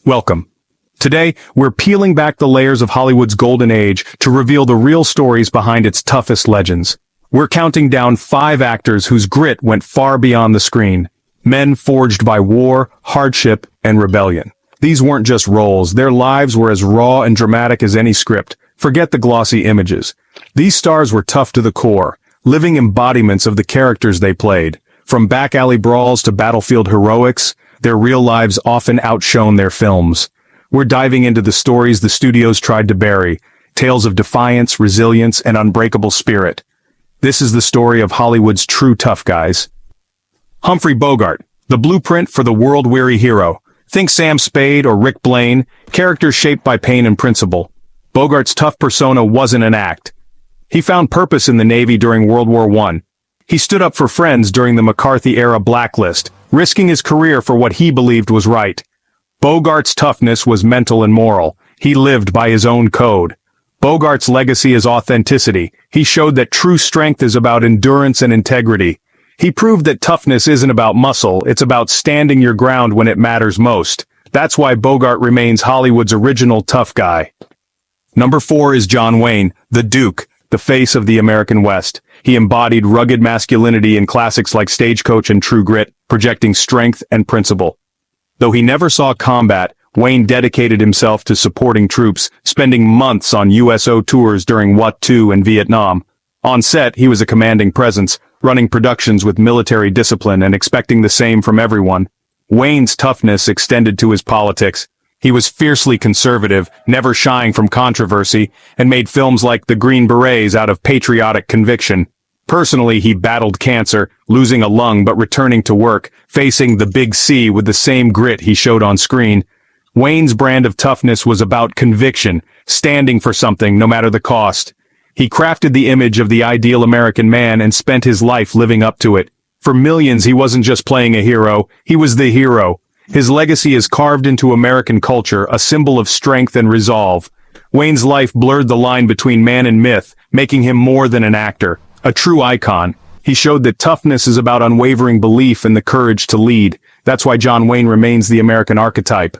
Welcome. Today, we're peeling back the layers of Hollywood's golden age to reveal the real stories behind its toughest legends. We're counting down 5 actors whose grit went far beyond the screen. Men forged by war, hardship, and rebellion. These weren't just roles, their lives were as raw and dramatic as any script. Forget the glossy images. These stars were tough to the core, living embodiments of the characters they played. From back alley brawls to battlefield heroics, their real lives often outshone their films. We're diving into the stories the studios tried to bury, tales of defiance, resilience, and unbreakable spirit. This is the story of Hollywood's true tough guys. Humphrey Bogart, the blueprint for the world-weary hero. Think Sam Spade or Rick Blaine, characters shaped by pain and principle. Bogart's tough persona wasn't an act. He found purpose in the Navy during World War I. He stood up for friends during the McCarthy-era blacklist, risking his career for what he believed was right. Bogart's toughness was mental and moral. He lived by his own code. Bogart's legacy is authenticity. He showed that true strength is about endurance and integrity. He proved that toughness isn't about muscle, it's about standing your ground when it matters most. That's why Bogart remains Hollywood's original tough guy. Number 4 is John Wayne, the Duke, the face of the American West. He embodied rugged masculinity in classics like Stagecoach and True Grit, projecting strength and principle. Though he never saw combat, Wayne dedicated himself to supporting troops, spending months on USO tours during World War II and Vietnam. On set, he was a commanding presence, running productions with military discipline and expecting the same from everyone. Wayne's toughness extended to his politics. He was fiercely conservative, never shying from controversy, and made films like The Green Berets out of patriotic conviction. Personally, he battled cancer, losing a lung but returning to work, facing the big C with the same grit he showed on screen. Wayne's brand of toughness was about conviction, standing for something no matter the cost. He crafted the image of the ideal American man and spent his life living up to it. For millions, he wasn't just playing a hero, he was the hero. His legacy is carved into American culture, a symbol of strength and resolve. Wayne's life blurred the line between man and myth, making him more than an actor, a true icon. He showed that toughness is about unwavering belief and the courage to lead. That's why John Wayne remains the American archetype.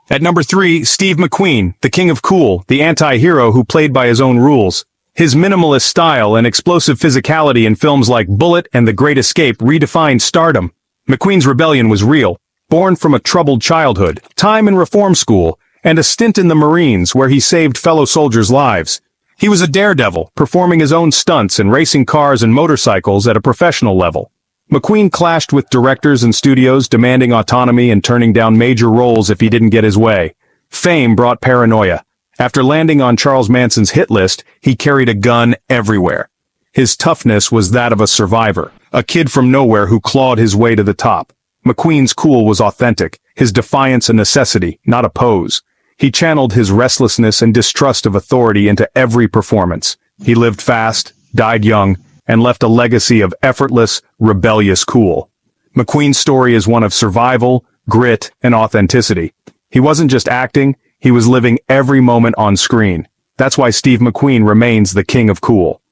At number 3, Steve McQueen, the king of cool, the anti-hero who played by his own rules. His minimalist style and explosive physicality in films like Bullet and The Great Escape redefined stardom. McQueen's rebellion was real, born from a troubled childhood, time in reform school, and a stint in the Marines where he saved fellow soldiers' lives. He was a daredevil, performing his own stunts and racing cars and motorcycles at a professional level. McQueen clashed with directors and studios, demanding autonomy and turning down major roles if he didn't get his way. Fame brought paranoia. After landing on Charles Manson's hit list, he carried a gun everywhere. His toughness was that of a survivor, a kid from nowhere who clawed his way to the top. McQueen's cool was authentic, his defiance a necessity, not a pose. He channeled his restlessness and distrust of authority into every performance. He lived fast, died young, and left a legacy of effortless, rebellious cool. McQueen's story is one of survival, grit, and authenticity. He wasn't just acting, he was living every moment on screen. That's why Steve McQueen remains the king of cool.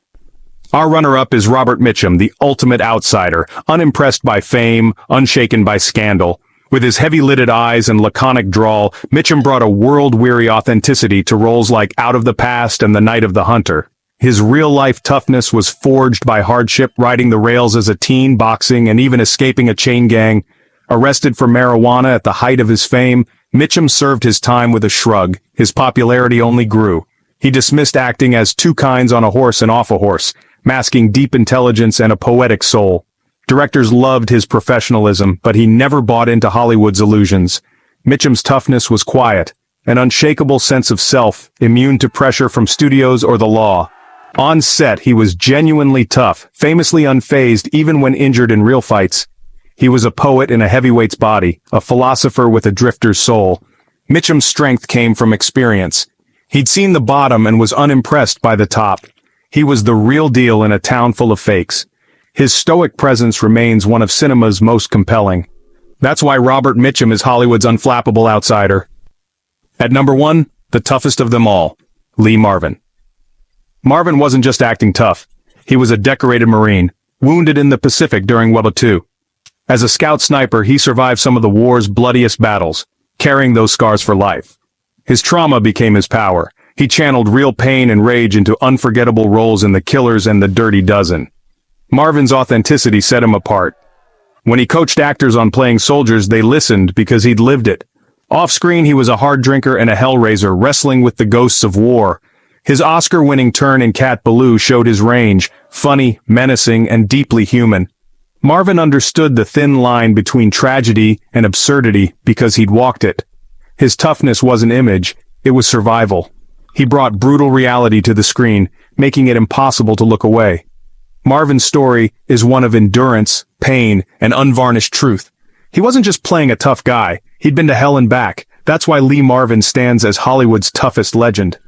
Our runner-up is Robert Mitchum, the ultimate outsider, unimpressed by fame, unshaken by scandal. With his heavy-lidded eyes and laconic drawl, Mitchum brought a world-weary authenticity to roles like Out of the Past and The Night of the Hunter. His real-life toughness was forged by hardship, riding the rails as a teen, boxing, and even escaping a chain gang. Arrested for marijuana at the height of his fame, Mitchum served his time with a shrug. His popularity only grew. He dismissed acting as two kinds on a horse and off a horse, masking deep intelligence and a poetic soul. Directors loved his professionalism, but he never bought into Hollywood's illusions. Mitchum's toughness was quiet, an unshakable sense of self, immune to pressure from studios or the law. On set, he was genuinely tough, famously unfazed even when injured in real fights. He was a poet in a heavyweight's body, a philosopher with a drifter's soul. Mitchum's strength came from experience. He'd seen the bottom and was unimpressed by the top. He was the real deal in a town full of fakes. His stoic presence remains one of cinema's most compelling. That's why Robert Mitchum is Hollywood's unflappable outsider. At number 1, the toughest of them all, Lee Marvin. Marvin wasn't just acting tough. He was a decorated Marine, wounded in the Pacific during World War II. As a scout sniper, he survived some of the war's bloodiest battles, carrying those scars for life. His trauma became his power. He channeled real pain and rage into unforgettable roles in The Killers and The Dirty Dozen. Marvin's authenticity set him apart. When he coached actors on playing soldiers, they listened because he'd lived it. Off-screen, he was a hard drinker and a hellraiser, wrestling with the ghosts of war. His Oscar-winning turn in Cat Ballou showed his range, funny, menacing, and deeply human. Marvin understood the thin line between tragedy and absurdity because he'd walked it. His toughness wasn't image, it was survival. He brought brutal reality to the screen, making it impossible to look away. Marvin's story is one of endurance, pain, and unvarnished truth. He wasn't just playing a tough guy, he'd been to hell and back. That's why Lee Marvin stands as Hollywood's toughest legend.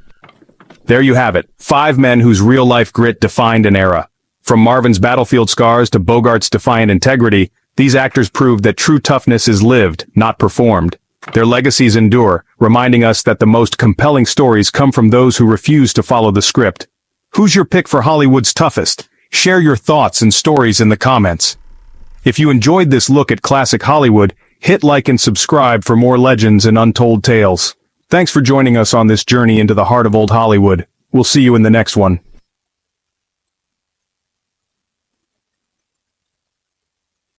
There you have it, 5 men whose real-life grit defined an era. From Marvin's battlefield scars to Bogart's defiant integrity, these actors proved that true toughness is lived, not performed. Their legacies endure, reminding us that the most compelling stories come from those who refuse to follow the script. Who's your pick for Hollywood's toughest? Share your thoughts and stories in the comments. If you enjoyed this look at classic Hollywood, hit like and subscribe for more legends and untold tales. Thanks for joining us on this journey into the heart of old Hollywood. We'll see you in the next one.